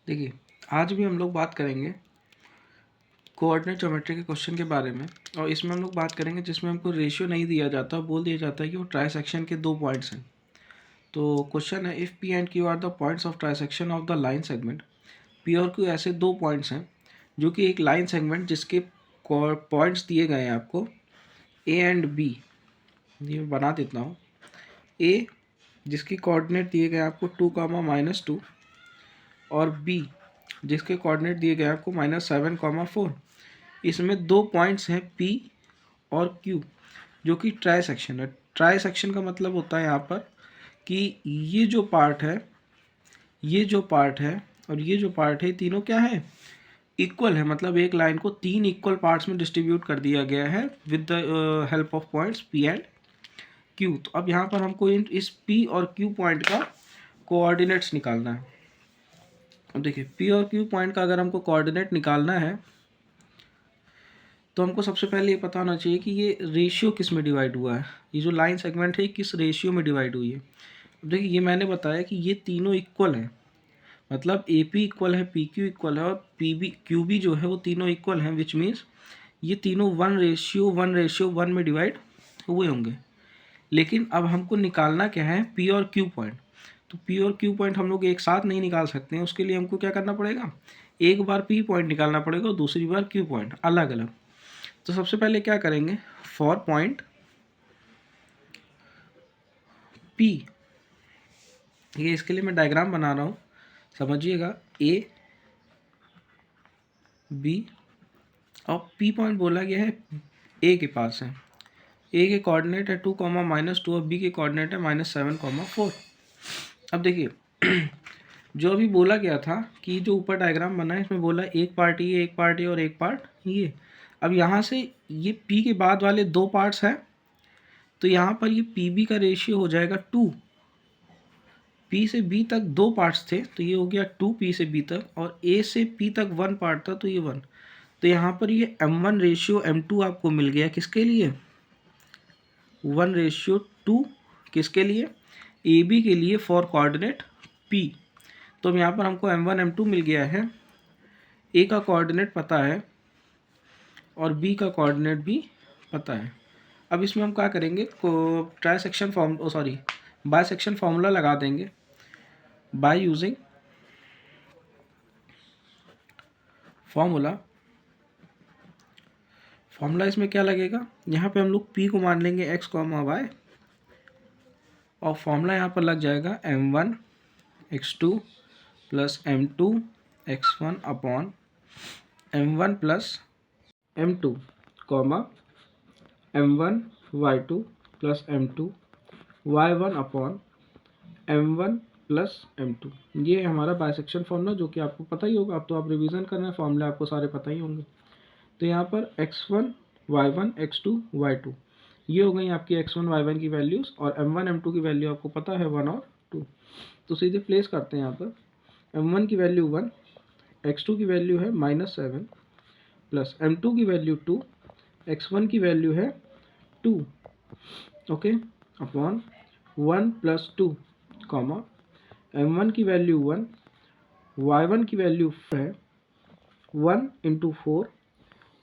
देखिए, आज भी हम लोग बात करेंगे कोऑर्डिनेट ज्योमेट्री के क्वेश्चन के बारे में। और इसमें हम लोग बात करेंगे जिसमें हमको रेशियो नहीं दिया जाता, बोल दिया जाता है कि वो ट्राइसेक्शन के 2 पॉइंट्स हैं। तो क्वेश्चन है, if P and Q R the points of trisection of the line segment. P और क्यू ऐसे 2 पॉइंट्स हैं जो कि एक लाइन सेगमेंट जिसके पॉइंट्स दिए गए हैं आपको ए एंड बी। ये मैं बना देता हूँ। ए जिसकी कोऑर्डिनेट दिए गए आपको 2, -2 और बी जिसके कोऑर्डिनेट दिए गए आपको -7, 4। इसमें 2 पॉइंट्स हैं P और Q जो कि ट्राई सेक्शन है। ट्राई सेक्शन का मतलब होता है यहाँ पर कि ये जो पार्ट है, ये जो पार्ट है और ये जो पार्ट है, तीनों क्या है, इक्वल है। मतलब एक लाइन को 3 इक्वल पार्ट्स में डिस्ट्रीब्यूट कर दिया गया है with the help of points P and Q। तो अब यहाँ पर हमको इस P और Q पॉइंट का कोऑर्डिनेट्स निकालना है। अब देखिए, P और Q पॉइंट का अगर हमको कोऑर्डिनेट निकालना है तो हमको सबसे पहले ये पता होना चाहिए कि ये रेशियो किस में डिवाइड हुआ है। ये जो लाइन सेगमेंट है किस रेशियो में डिवाइड हुई है। अब देखिए, ये मैंने बताया कि ये तीनों इक्वल हैं। मतलब ए पी इक्वल है, पी क्यू इक्वल है और पी बी क्यू बी जो है वो तीनों इक्वल हैं, विच मीन्स ये तीनों 1:1 में डिवाइड हुए होंगे। लेकिन अब हमको निकालना क्या है, पी और क्यू पॉइंट। तो पी और क्यू पॉइंट हम लोग एक साथ नहीं निकाल सकते हैं। उसके लिए हमको क्या करना पड़ेगा, एक बार पी पॉइंट निकालना पड़ेगा और दूसरी बार क्यू पॉइंट, अलग अलग। तो सबसे पहले क्या करेंगे, फॉर पॉइंट P, ये इसके लिए मैं डायग्राम बना रहा हूँ, समझिएगा। A B और P पॉइंट बोला गया है A के पास है। A के कोऑर्डिनेट है 2, -2 और B के कोऑर्डिनेट है -7, 4। अब देखिए जो अभी बोला गया था कि जो ऊपर डायग्राम बना है इसमें बोला एक पार्ट ये, एक पार्ट ये और एक पार्ट ये। अब यहाँ से ये P के बाद वाले 2 पार्ट्स हैं, तो यहाँ पर ये पी बी का रेशियो हो जाएगा 2। P से B तक 2 पार्ट्स थे तो ये हो गया 2 P से B तक, और A से P तक 1 पार्ट था तो ये 1। तो यहाँ पर ये M1:M2 आपको मिल गया। किसके लिए, 1:2 किसके लिए, AB के लिए, फॉर कोऑर्डिनेट P। तो अब यहाँ पर हमको M1 M2 मिल गया है। A का कोऑर्डिनेट पता है और B का कोऑर्डिनेट भी पता है। अब इसमें हम क्या करेंगे, try section by section formula लगा देंगे। बाय यूजिंग फॉर्मूला इसमें क्या लगेगा, यहाँ पे हम लोग P को मान लेंगे x, y और फॉर्मूला यहाँ पर लग जाएगा M1 x2 plus M2 x1 upon M1 plus M2 M1 y2 plus M2 y1 upon M1 plus M2। ये हमारा बाइसेक्शन फॉर्मूला जो कि आपको पता ही होगा। अब तो आप रिवीजन कर रहे हैं, फॉर्मूले आपको सारे पता ही होंगे। तो यहाँ पर x1 y1 x2 y2 ये हो गई आपकी x1 y1 की वैल्यूज़, और M1 M2 की वैल्यू आपको पता है 1 और 2। तो सीधे प्लेस करते हैं यहाँ पर। M1 की वैल्यू 1, x2 की वैल्यू है -7 प्लस M2 की वैल्यू 2, x1 की वैल्यू है 2, ओके, अपॉन 1 प्लस 2, M1 की वैल्यू 1, y1 की वैल्यू है 1 × 4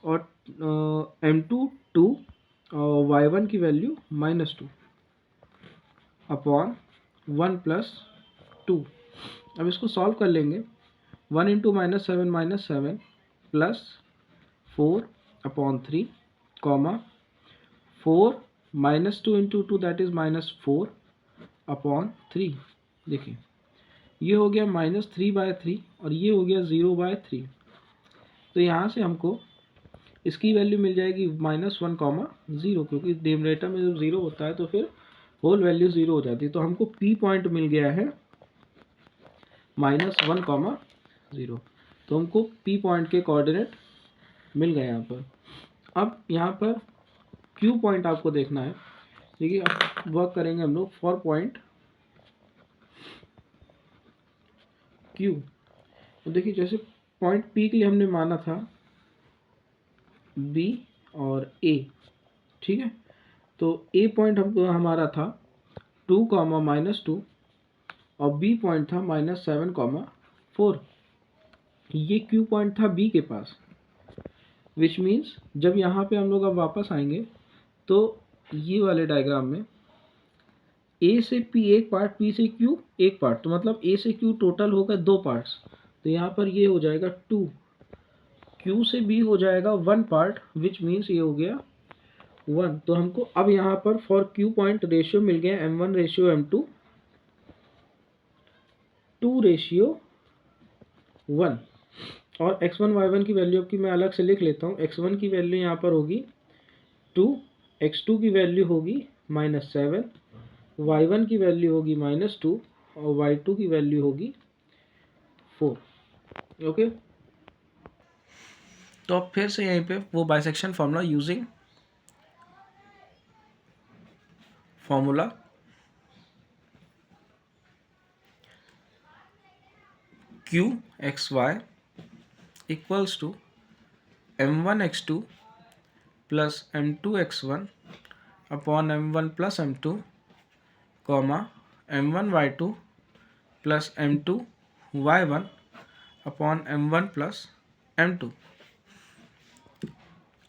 और M2 2 और y1 की वैल्यू -2 अपॉन 1 प्लस 2। अब इसको सॉल्व कर लेंगे। 1 × -7 plus 4 upon 3, 4 -2 × 2 that is -4 upon 3। देखिए ये हो गया -3/3 और ये हो गया 0/3। तो यहाँ से हमको इसकी वैल्यू मिल जाएगी -1, 0, क्योंकि डिनोमिनेटर में जब 0 होता है तो फिर होल वैल्यू 0 हो जाती है। तो हमको P पॉइंट मिल गया है -1, 0। तो हमको P पॉइंट के कोऑर्डिनेट मिल गए यहाँ पर। अब यहाँ पर Q पॉइंट आपको देखना है। देखिए अब वर्क करेंगे हम लोग फॉर पॉइंट Q। तो देखिए जैसे पॉइंट P के लिए हमने माना था B और A, ठीक है। तो A पॉइंट हमको हमारा था 2, -2 और B पॉइंट था -7, 4। ये Q पॉइंट था B के पास, विच मीन्स जब यहाँ पे हम लोग अब वापस आएंगे तो ये वाले डायग्राम में A से P एक पार्ट, P से Q एक पार्ट, तो मतलब A से Q टोटल होगा 2 पार्ट्स, तो यहाँ पर ये हो जाएगा 2, Q से B हो जाएगा 1 पार्ट, विच मीन्स ये हो गया 1। तो हमको अब यहाँ पर फॉर Q पॉइंट रेशियो मिल गया M1 रेशियो M2 2 रेशियो 1। और x1 y1 की वैल्यू की मैं अलग से लिख लेता हूँ। x1 की वैल्यू यहाँ पर होगी 2, x2 की वैल्यू होगी -7, y1 की वैल्यू होगी -2 और y2 की वैल्यू होगी 4। ओके, तो अब फिर से यहीं पे वो bisection formula using formula q x y equals to m1 x2 plus m2 x1 upon m1 plus m2 comma m1 y2 plus m2 y1 upon m1 plus m2।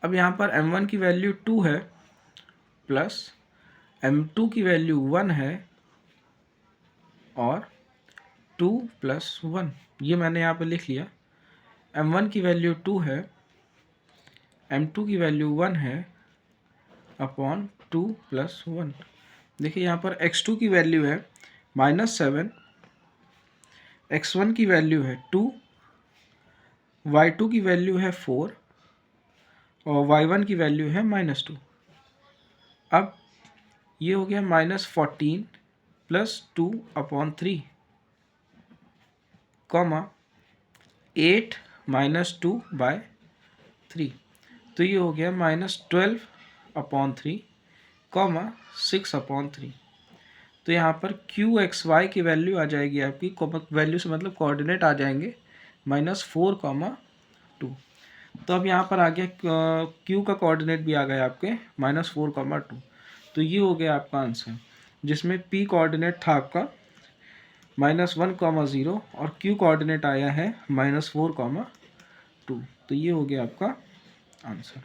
अब यहाँ पर m1 की वैल्यू 2 है प्लस m2 की value 1 है और 2 plus 1, ये मैंने यहाँ पर लिख लिया। m1 की वैल्यू 2 है, m2 की वैल्यू 1 है अपॉन 2 प्लस 1। देखिए यहाँ पर x2 की वैल्यू है -7, x1 की वैल्यू है 2, y2 की वैल्यू है 4 और y1 की वैल्यू है -2। अब ये हो गया -14 प्लस 2 अपॉन 3 कॉमा 8 -2/3, तो ये हो गया -12 अपॉन 3 कॉमा 6 अपॉन 3। तो यहाँ पर क्यू एक्स वाई की वैल्यू आ जाएगी आपकी, वैल्यू से मतलब कोऑर्डिनेट आ जाएंगे -4,2। तो अब यहाँ पर आ गया क्यू का कोऑर्डिनेट भी आ गया आपके -4,2। तो ये हो गया आपका आंसर, जिसमें पी कोऑर्डिनेट था आपका -1,0 और क्यू कोऑर्डिनेट आया है -4,2। तो ये हो गया आपका आंसर।